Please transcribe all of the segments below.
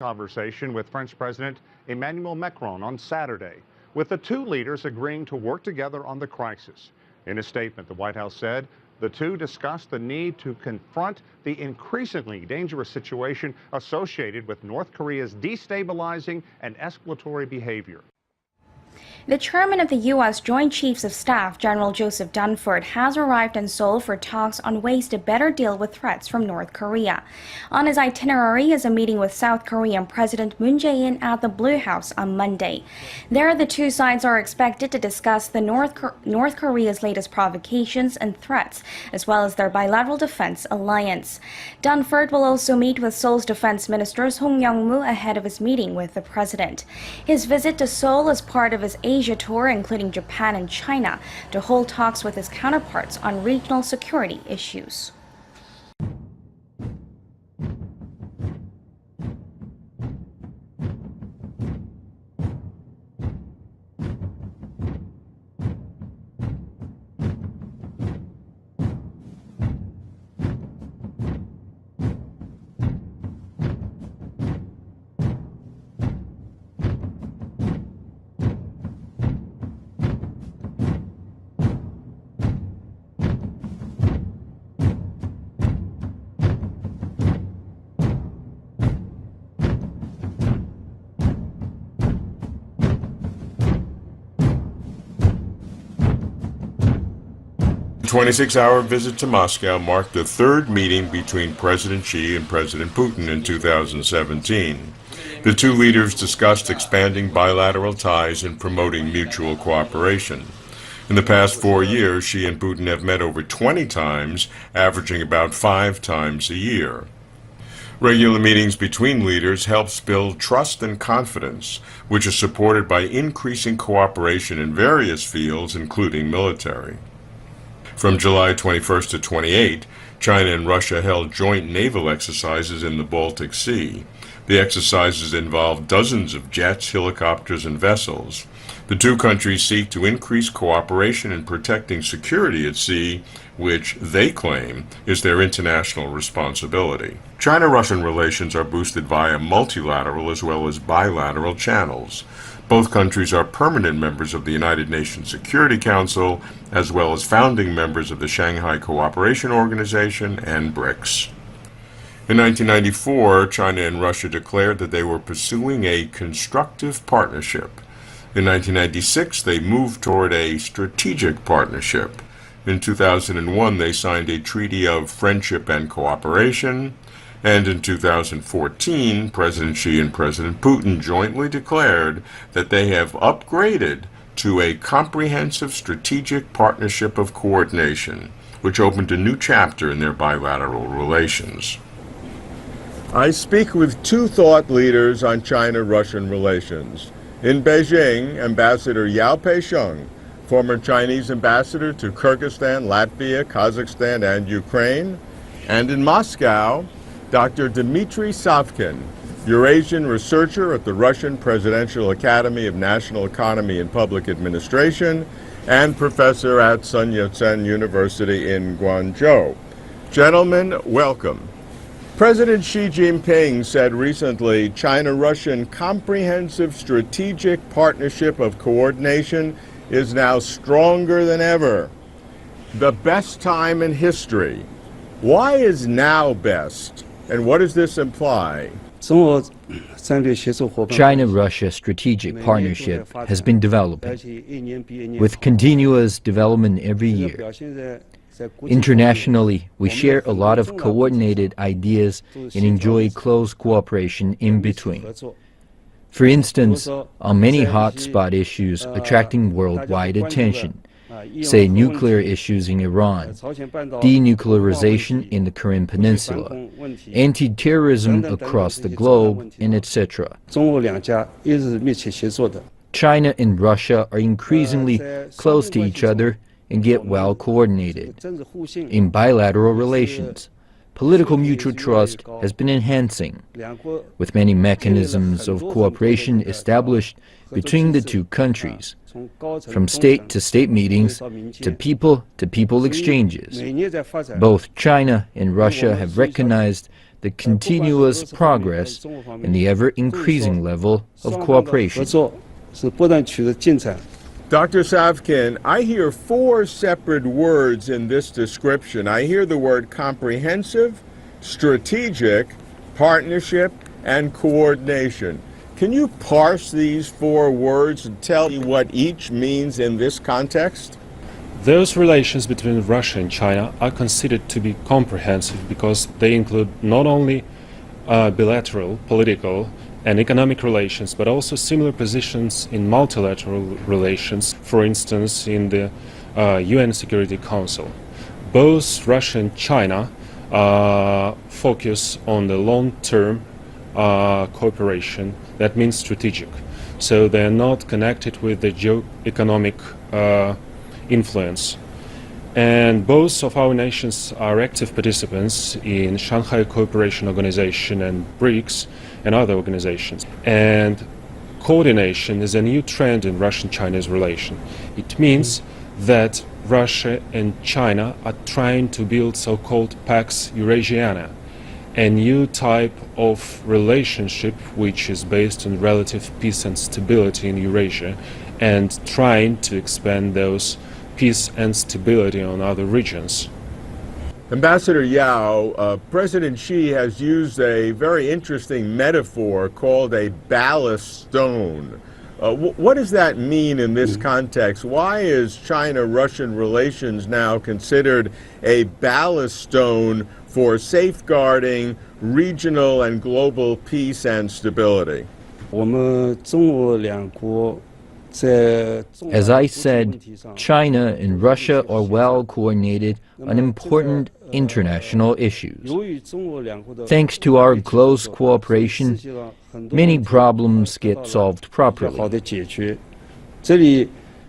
Conversation with French President Emmanuel Macron on Saturday, with the two leaders agreeing to work together on the crisis. In a statement, the White House said the two discussed the need to confront the increasingly dangerous situation associated with North Korea's destabilizing and escalatory behavior. The chairman of the U.S. Joint Chiefs of Staff, General Joseph Dunford, has arrived in Seoul for talks on ways to better deal with threats from North Korea. On his itinerary is a meeting with South Korean President Moon Jae-in at the Blue House on Monday. There, the two sides are expected to discuss the North Korea's latest provocations and threats, as well as their bilateral defense alliance. Dunford will also meet with Seoul's defense minister Song Young-moo ahead of his meeting with the president. His visit to Seoul is part of his Asia tour, including Japan and China, to hold talks with his counterparts on regional security issues. The 26-hour visit to Moscow marked the third meeting between President Xi and President Putin in 2017. The two leaders discussed expanding bilateral ties and promoting mutual cooperation. In the past 4 years, Xi and Putin have met over 20 times, averaging about 5 times a year. Regular meetings between leaders helps build trust and confidence, which is supported by increasing cooperation in various fields, including military. From July 21st to 28, China and Russia held joint naval exercises in the Baltic Sea. The exercises involved dozens of jets, helicopters, and vessels. The two countries seek to increase cooperation in protecting security at sea, which they claim is their international responsibility. China-Russian relations are boosted via multilateral as well as bilateral channels. Both countries are permanent members of the United Nations Security Council, as well as founding members of the Shanghai Cooperation Organization and BRICS. In 1994, China and Russia declared that they were pursuing a constructive partnership. In 1996, they moved toward a strategic partnership. In 2001, they signed a treaty of friendship and cooperation. And in 2014, President Xi and President Putin jointly declared that they have upgraded to a comprehensive strategic partnership of coordination, which opened a new chapter in their bilateral relations. I speak with two thought leaders on China-Russian relations. In Beijing, Ambassador Yao Peisheng, former Chinese ambassador to Kyrgyzstan, Latvia, Kazakhstan, and Ukraine. And in Moscow, Dr. Dmitry Savkin, Eurasian researcher at the Russian Presidential Academy of National Economy and Public Administration and professor at Sun Yat-sen University in Guangzhou. Gentlemen, welcome. President Xi Jinping said recently, China-Russian comprehensive strategic partnership of coordination is now stronger than ever. The best time in history. Why is now best? And what does this imply? China-Russia strategic partnership has been developing, with continuous development every year. Internationally, we share a lot of coordinated ideas and enjoy close cooperation in between. For instance, on many hotspot issues attracting worldwide attention, say nuclear issues in Iran, denuclearization in the Korean Peninsula, anti-terrorism across the globe, and etc. China and Russia are increasingly close to each other and get well coordinated. In bilateral relations, political mutual trust has been enhancing, with many mechanisms of cooperation established between the two countries, from state-to-state meetings to people-to-people exchanges. Both China and Russia have recognized the continuous progress and the ever-increasing level of cooperation. Dr. Savkin, I hear four separate words in this description. I hear the word comprehensive, strategic, partnership, and coordination. Can you parse these four words and tell me what each means in this context? Those relations between Russia and China are considered to be comprehensive because they include not only bilateral, political, and economic relations, but also similar positions in multilateral relations, for instance, in the UN Security Council. Both Russia and China focus on the long-term cooperation. That means strategic. So they are not connected with the geo-economic influence. And both of our nations are active participants in Shanghai Cooperation Organization and BRICS and other organizations. And coordination is a new trend in Russian-Chinese relation. It means that Russia and China are trying to build so-called Pax Eurasiana, a new type of relationship which is based on relative peace and stability in Eurasia, and trying to expand those peace and stability on other regions. Ambassador Yao, President Xi has used a very interesting metaphor called a ballast stone. What does that mean in this context? Why is China-Russian relations now considered a ballast stone for safeguarding regional and global peace and stability? As I said, China and Russia are well coordinated on important international issues. Thanks to our close cooperation, many problems get solved properly.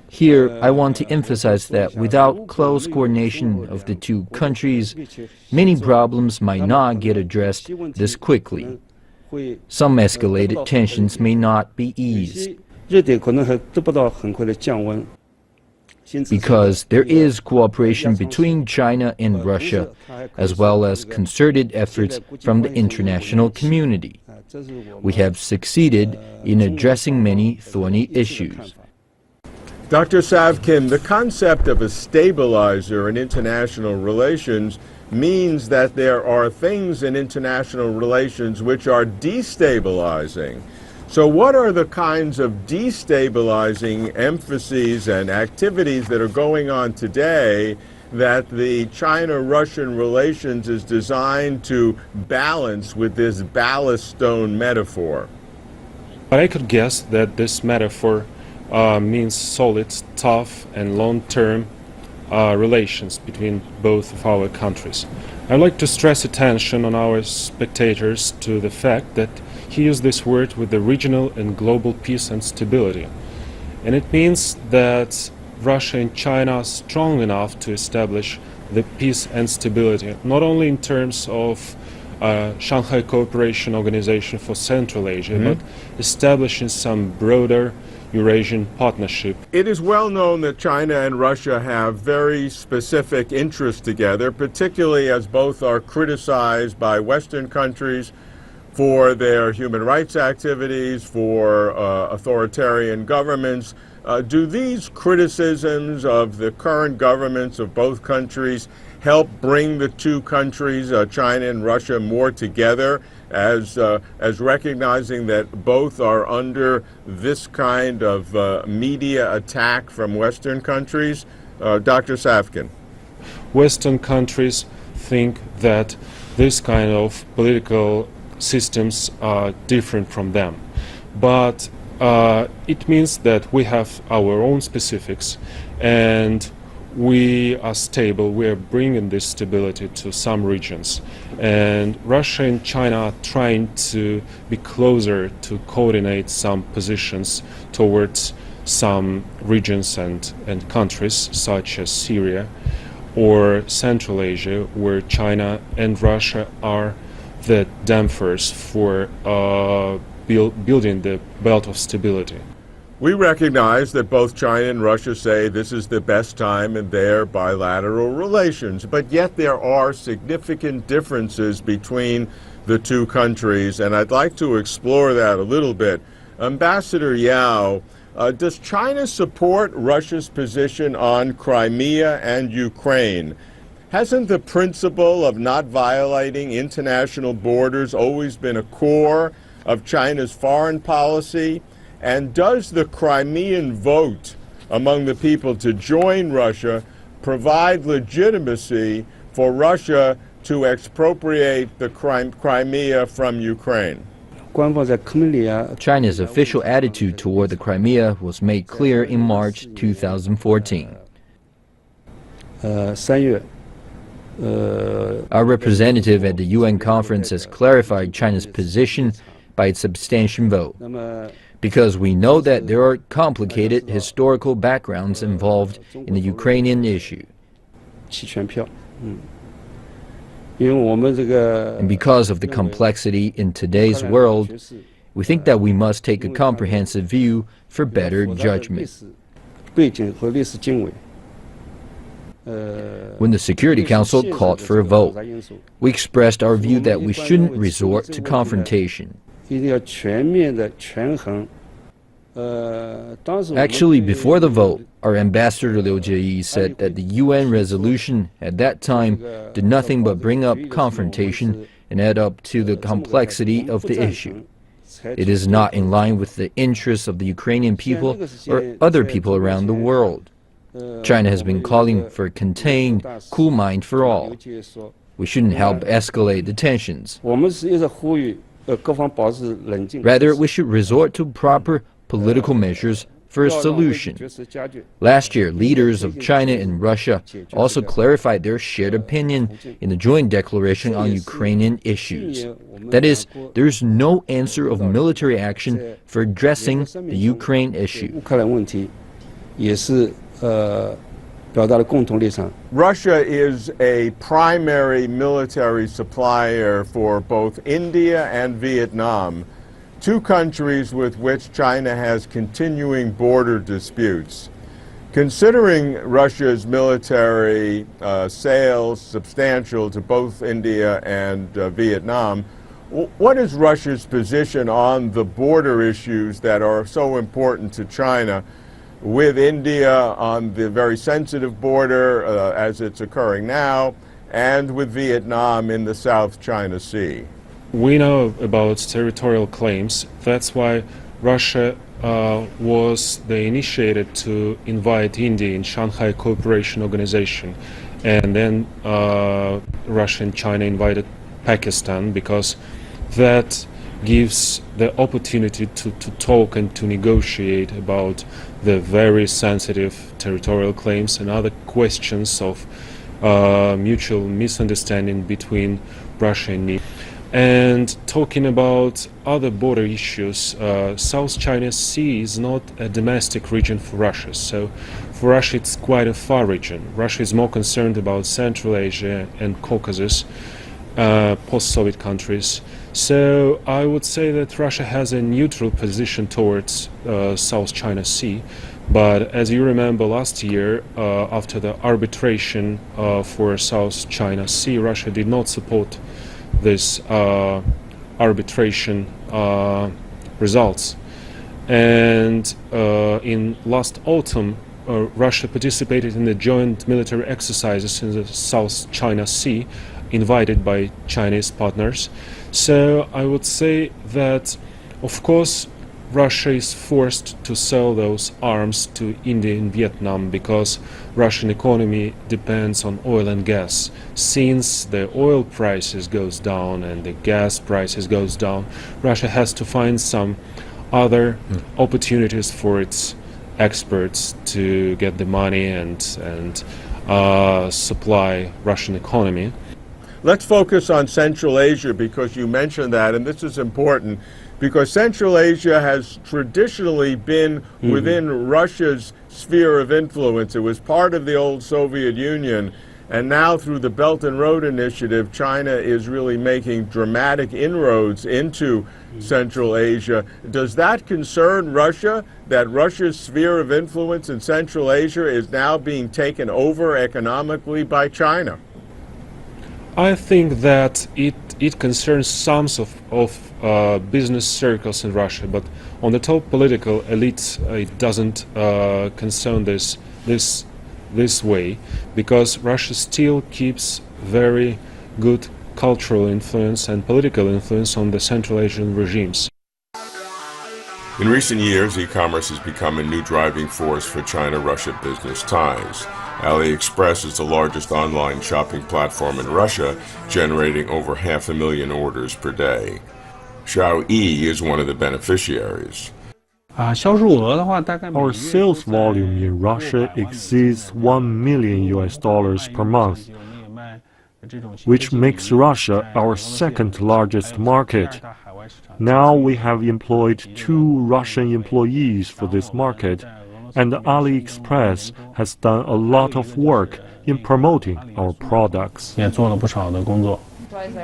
Here, I want to emphasize that without close coordination of the two countries, many problems might not get addressed this quickly. Some escalated tensions may not be eased. Because there is cooperation between China and Russia, as well as concerted efforts from the international community. We have succeeded in addressing many thorny issues. Dr. Savkin, the concept of a stabilizer in international relations means that there are things in international relations which are destabilizing. So what are the kinds of destabilizing emphases and activities that are going on today that the China-Russian relations is designed to balance with this ballast stone metaphor? But I could guess that this metaphor means solid, tough, and long-term relations between both of our countries. I'd like to stress attention on our spectators to the fact that he used this word with the regional and global peace and stability. And it means that Russia and China are strong enough to establish the peace and stability, not only in terms of Shanghai Cooperation Organization for Central Asia, but establishing some broader Eurasian partnership. It is well known that China and Russia have very specific interests together, particularly as both are criticized by Western countries for their human rights activities, for authoritarian governments. Do these criticisms of the current governments of both countries help bring the two countries, China and Russia, more together as recognizing that both are under this kind of media attack from Western countries? Dr. Savkin. Western countries think that this kind of political systems are different from them. But it means that we have our own specifics and we are stable, we are bringing this stability to some regions. And Russia and China are trying to be closer to coordinate some positions towards some regions and countries such as Syria or Central Asia, where China and Russia are the dampers for building the belt of stability. We recognize that both China and Russia say this is the best time in their bilateral relations, but yet there are significant differences between the two countries, and I'd like to explore that a little bit. Ambassador Yao, does China support Russia's position on Crimea and Ukraine? Hasn't the principle of not violating international borders always been a core of China's foreign policy? And does the Crimean vote among the people to join Russia provide legitimacy for Russia to expropriate the Crimea from Ukraine? China's official attitude toward the Crimea was made clear in March 2014. Our representative at the UN conference has clarified China's position by its abstention vote, because we know that there are complicated historical backgrounds involved in the Ukrainian issue. And because of the complexity in today's world, we think that we must take a comprehensive view for better judgment. When the Security Council called for a vote, we expressed our view that we shouldn't resort to confrontation. Actually, before the vote, our ambassador Liu Jieyi said that the UN resolution at that time did nothing but bring up confrontation and add up to the complexity of the issue. It is not in line with the interests of the Ukrainian people or other people around the world. China has been calling for a contained, cool mind for all. We shouldn't help escalate the tensions. Rather, we should resort to proper political measures for a solution. Last year, leaders of China and Russia also clarified their shared opinion in the joint declaration on Ukrainian issues. That is, there is no answer of military action for addressing the Ukraine issue. Russia is a primary military supplier for both India and Vietnam, two countries with which China has continuing border disputes. Considering Russia's military sales substantial to both India and Vietnam, what is Russia's position on the border issues that are so important to China, with India on the very sensitive border as it's occurring now, and with Vietnam in the South China Sea? We know about territorial claims. That's why Russia was the initiated to invite India in Shanghai Cooperation Organization, and then Russia and China invited Pakistan, because that gives the opportunity to talk and to negotiate about the very sensitive territorial claims and other questions of mutual misunderstanding between Russia and India. And talking about other border issues, South China Sea is not a domestic region for Russia. So for Russia it's quite a far region. Russia is more concerned about Central Asia and Caucasus, post-Soviet countries. So I would say that Russia has a neutral position towards South China Sea. But as you remember, last year, after the arbitration for South China Sea, Russia did not support this arbitration results. And in last autumn, Russia participated in the joint military exercises in the South China Sea, invited by Chinese partners. So I would say that, of course, Russia is forced to sell those arms to India and Vietnam, because Russian economy depends on oil and gas. Since the oil prices goes down and the gas prices goes down, Russia has to find some other opportunities for its exports to get the money and supply Russian economy. Let's focus on Central Asia, because you mentioned that, and this is important, because Central Asia has traditionally been within Russia's sphere of influence. It was part of the old Soviet Union, and now through the Belt and Road Initiative, China is really making dramatic inroads into Central Asia. Does that concern Russia, that Russia's sphere of influence in Central Asia is now being taken over economically by China? I think that it it concerns some of business circles in Russia, but on the top political elites, it doesn't concern this way, because Russia still keeps very good cultural influence and political influence on the Central Asian regimes. In recent years, e-commerce has become a new driving force for China-Russia business ties. AliExpress is the largest online shopping platform in Russia, generating over 500,000 orders per day. Xiaoyi is one of the beneficiaries. Our sales volume in Russia exceeds $1 million per month, which makes Russia our second largest market. Now we have employed 2 Russian employees for this market, and AliExpress has done a lot of work in promoting our products.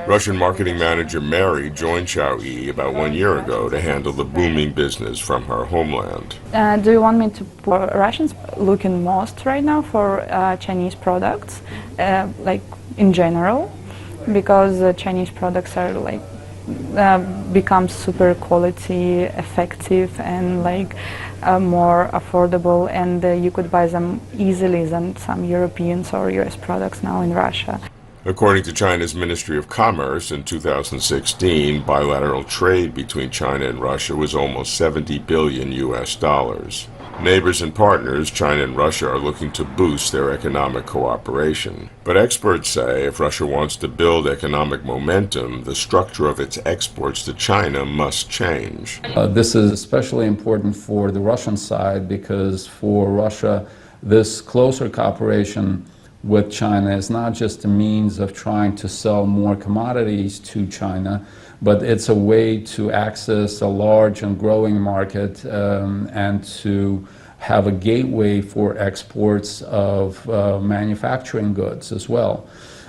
Russian marketing manager Mary joined Xiaoyi about 1 year ago to handle the booming business from her homeland. Do you want me to put Russians looking most right now for Chinese products, like in general, because Chinese products are like become super quality, effective, and like more affordable, and you could buy them easily than some Europeans or US products now in Russia. According to China's Ministry of Commerce, in 2016, bilateral trade between China and Russia was almost 70 billion US dollars. Neighbors and partners, China and Russia, are looking to boost their economic cooperation. But experts say if Russia wants to build economic momentum, the structure of its exports to China must change. This is especially important for the Russian side, because for Russia, this closer cooperation with China is not just a means of trying to sell more commodities to China, but it's a way to access a large and growing market and to have a gateway for exports of manufacturing goods as well,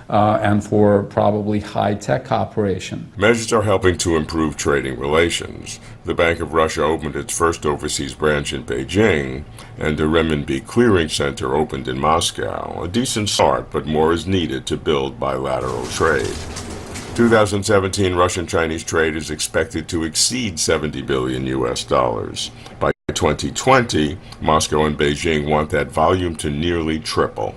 and for probably high-tech cooperation. Measures are helping to improve trading relations. The Bank of Russia opened its first overseas branch in Beijing, and the renminbi clearing center opened in Moscow. A decent start, but more is needed to build bilateral trade. 2017 Russian-Chinese trade is expected to exceed 70 billion US dollars. By 2020, Moscow and Beijing want that volume to nearly triple.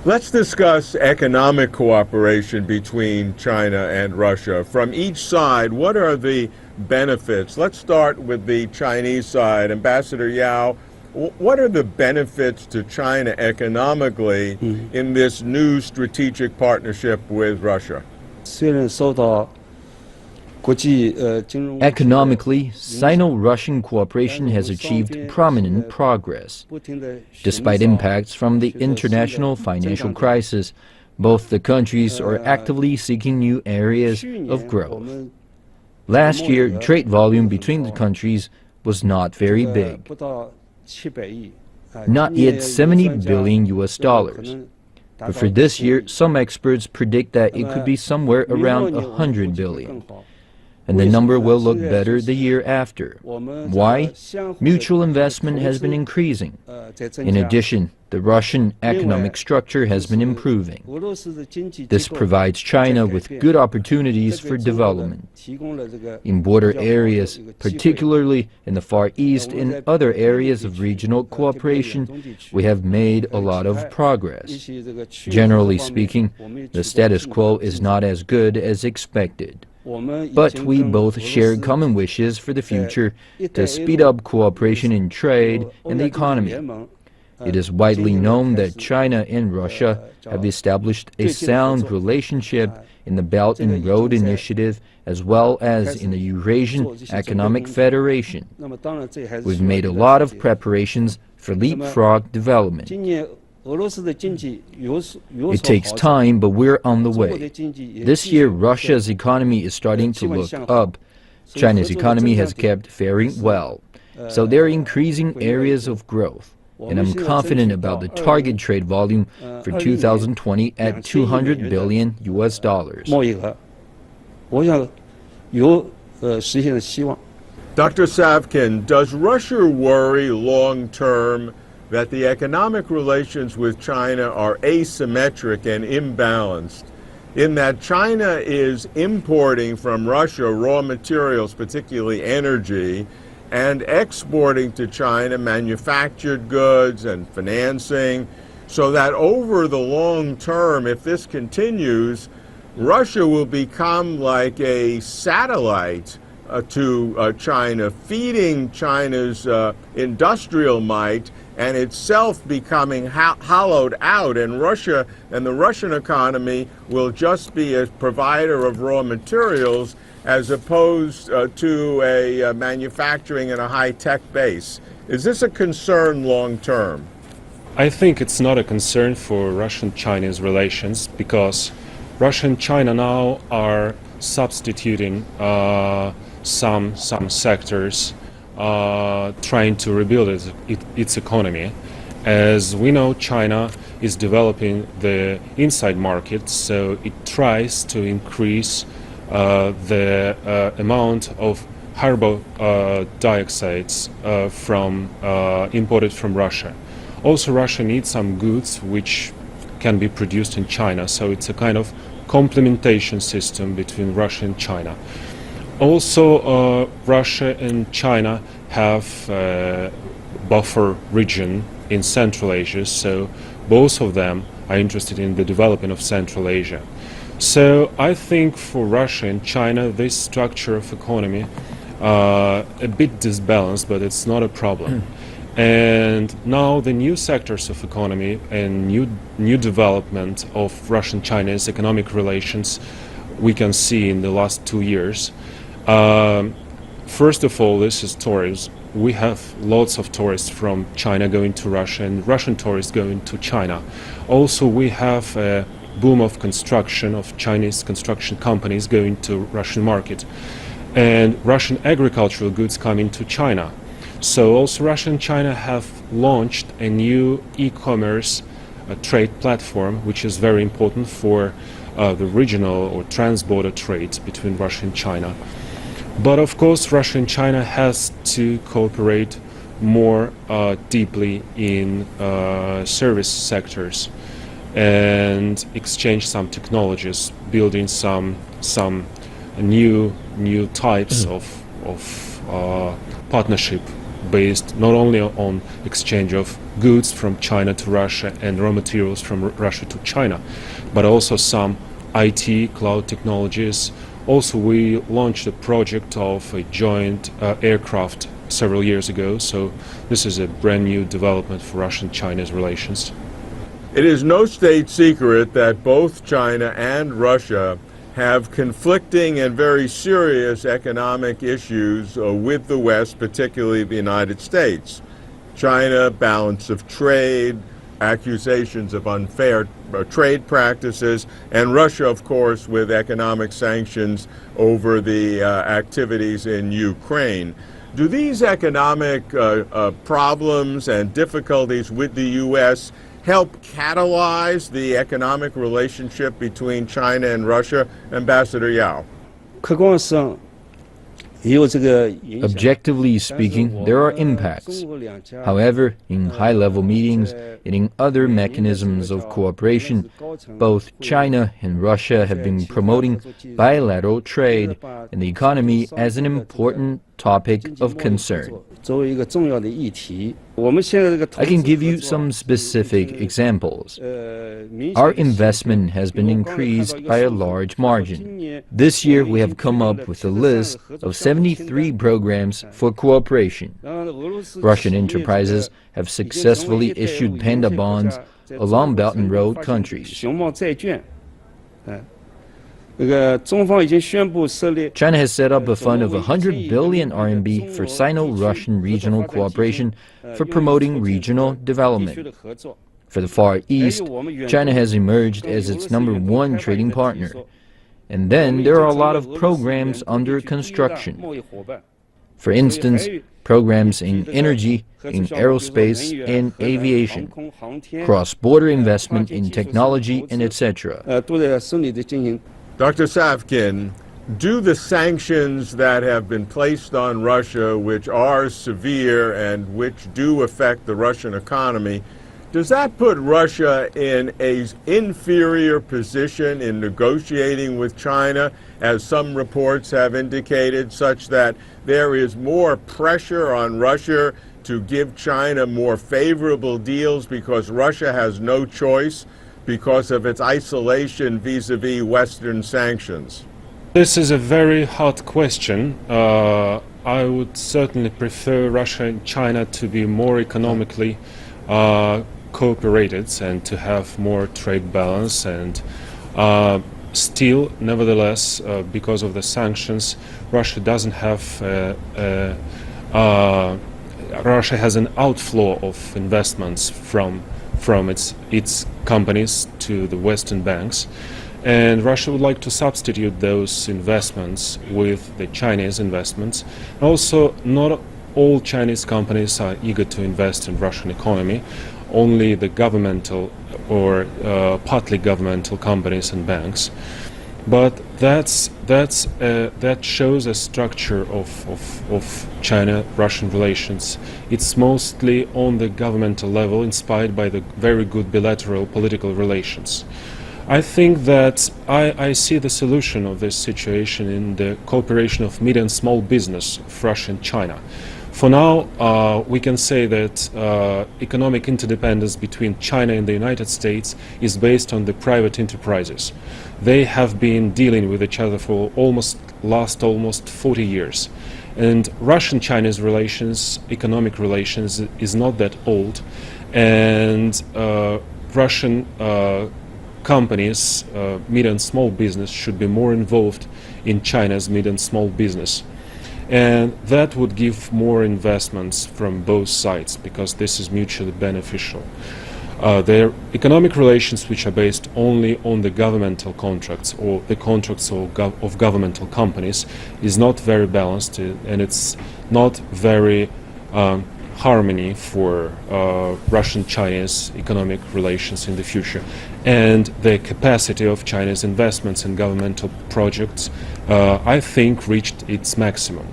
Let's discuss economic cooperation between China and Russia. From each side, what are the benefits? Let's start with the Chinese side. Ambassador Yao, what are the benefits to China economically in this new strategic partnership with Russia? Economically, Sino-Russian cooperation has achieved prominent progress. Despite impacts from the international financial crisis, both the countries are actively seeking new areas of growth. Last year, trade volume between the countries was not very big, not yet 70 billion US dollars. But for this year, some experts predict that it could be somewhere around 100 billion. And the number will look better the year after. Why? Mutual investment has been increasing. In addition, the Russian economic structure has been improving. This provides China with good opportunities for development. In border areas, particularly in the Far East and other areas of regional cooperation, we have made a lot of progress. Generally speaking, the status quo is not as good as expected. But we both share common wishes for the future to speed up cooperation in trade and the economy. It is widely known that China and Russia have established a sound relationship in the Belt and Road Initiative as well as in the Eurasian Economic Federation. We've made a lot of preparations for leapfrog development. It takes time, but we're on the way. This year, Russia's economy is starting to look up. China's economy has kept faring well. So there are increasing areas of growth. And I'm confident about the target trade volume for 2020 at 200 billion US dollars. Dr. Savkin, does Russia worry long-term that the economic relations with China are asymmetric and imbalanced, in that China is importing from Russia raw materials, particularly energy, and exporting to China manufactured goods and financing, so that over the long term, if this continues, Russia will become like a satellite to China, feeding China's industrial might and itself becoming hollowed out, and Russia and the Russian economy will just be a provider of raw materials as opposed to a manufacturing and a high-tech base. Is this a concern long term? I think it's not a concern for Russian-Chinese relations, because Russia and China now are substituting some sectors, trying to rebuild its economy. As we know, China is developing the inside market, so it tries to increase the amount of carbon dioxides imported from Russia. Also, Russia needs some goods which can be produced in China, so it's a kind of complementation system between Russia and China. Also, Russia and China have a buffer region in Central Asia, so both of them are interested in the development of Central Asia. So I think for Russia and China, this structure of economy a bit disbalanced, but it's not a problem. And now the new sectors of economy and new development of Russian-Chinese economic relations we can see in the last 2 years. First of all, this is tourism. We have lots of tourists from China going to Russia and Russian tourists going to China. Also, we have a boom of construction, of Chinese construction companies going to Russian market, and Russian agricultural goods coming to China. So also Russia and China have launched a new e-commerce trade platform, which is very important for the regional or trans-border trade between Russia and China. But of course, Russia and China has to cooperate more deeply in service sectors and exchange some technologies, building some new types of partnership based not only on exchange of goods from China to Russia and raw materials from Russia to China, but also some IT, cloud technologies. Also, we launched a project of a joint aircraft several years ago, so this is a brand new development for Russian-Chinese relations. It is no state secret that both China and Russia have conflicting and very serious economic issues with the West, particularly the United States. China, balance of trade, accusations of unfair trade practices, and Russia, of course, with economic sanctions over the activities in Ukraine. Do these economic problems and difficulties with the U.S. help catalyze the economic relationship between China and Russia? Ambassador Yao. Objectively speaking, there are impacts. However, in high-level meetings and in other mechanisms of cooperation, both China and Russia have been promoting bilateral trade and the economy as an important topic of concern. I can give you some specific examples. Our investment has been increased by a large margin. This year we have come up with a list of 73 programs for cooperation. Russian enterprises have successfully issued panda bonds along Belt and Road countries. China has set up a fund of 100 billion RMB for Sino-Russian regional cooperation for promoting regional development. For the Far East, China has emerged as its #1 trading partner. And then there are a lot of programs under construction. For instance, programs in energy, in aerospace and aviation, cross-border investment in technology, and etc. Dr. Savkin, do the sanctions that have been placed on Russia, which are severe and which do affect the Russian economy, Does that put Russia in an inferior position in negotiating with China, as some reports have indicated, such that there is more pressure on Russia to give China more favorable deals because Russia has no choice because of its isolation vis-a-vis Western sanctions? This is a very hot question. I would certainly prefer Russia and China to be more economically cooperated and to have more trade balance, and still, nevertheless, because of the sanctions, Russia doesn't have Russia has an outflow of investments from its companies to the Western banks, and Russia would like to substitute those investments with the Chinese investments. Also, not all Chinese companies are eager to invest in Russian economy. Only the governmental or partly governmental companies and banks. But that shows a structure of China-Russian relations. It's mostly on the governmental level, inspired by the very good bilateral political relations. I think that I see the solution of this situation in the cooperation of medium and small business of Russia and China. For now, we can say that economic interdependence between China and the United States is based on the private enterprises. They have been dealing with each other for almost 40 years. And Russian-Chinese relations, economic relations, is not that old. And Russian companies, medium and small business, should be more involved in China's medium and small business. And that would give more investments from both sides, because this is mutually beneficial. Their economic relations, which are based only on the governmental contracts or the contracts of governmental companies, is not very balanced, and it's not very harmony for Russian-Chinese economic relations in the future. And the capacity of Chinese investments in governmental projects, I think, reached its maximum.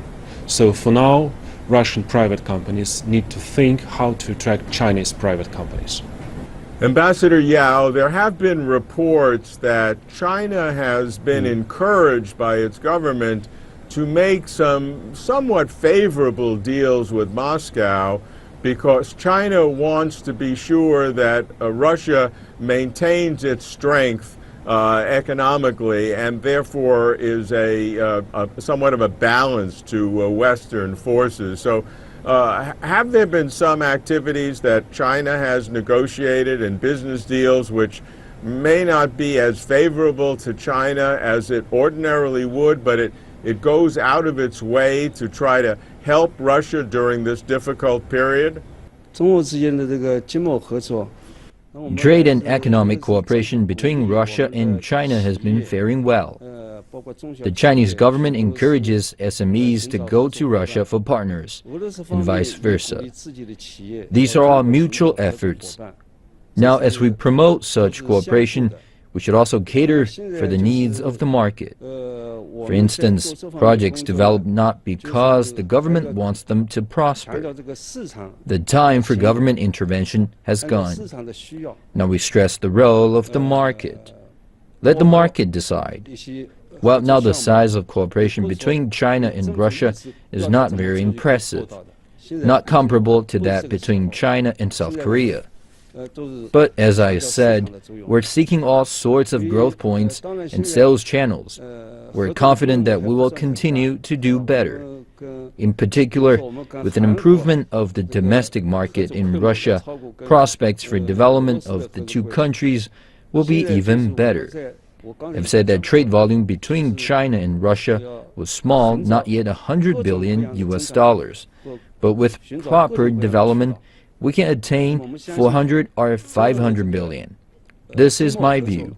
So for now, Russian private companies need to think how to attract Chinese private companies. Ambassador Yao, there have been reports that China has been encouraged by its government to make some somewhat favorable deals with Moscow, because China wants to be sure that Russia maintains its strength economically, and therefore is a somewhat of a balance to Western forces. So have there been some activities that China has negotiated and business deals which may not be as favorable to China as it ordinarily would, but it goes out of its way to try to help Russia during this difficult period? Trade and economic cooperation between Russia and China has been faring well. The Chinese government encourages SMEs to go to Russia for partners, and vice versa. These are all mutual efforts. Now, as we promote such cooperation, we should also cater for the needs of the market. For instance, projects developed not because the government wants them to prosper. The time for government intervention has gone. Now we stress the role of the market. Let the market decide. Well, now the size of cooperation between China and Russia is not very impressive, not comparable to that between China and South Korea. But as I said, we're seeking all sorts of growth points and sales channels. We're confident that we will continue to do better. In particular, with an improvement of the domestic market in Russia, prospects for development of the two countries will be even better. I've said that trade volume between China and Russia was small, not yet $100 billion US. But with proper development, we can attain 400 or 500 billion. This is my view.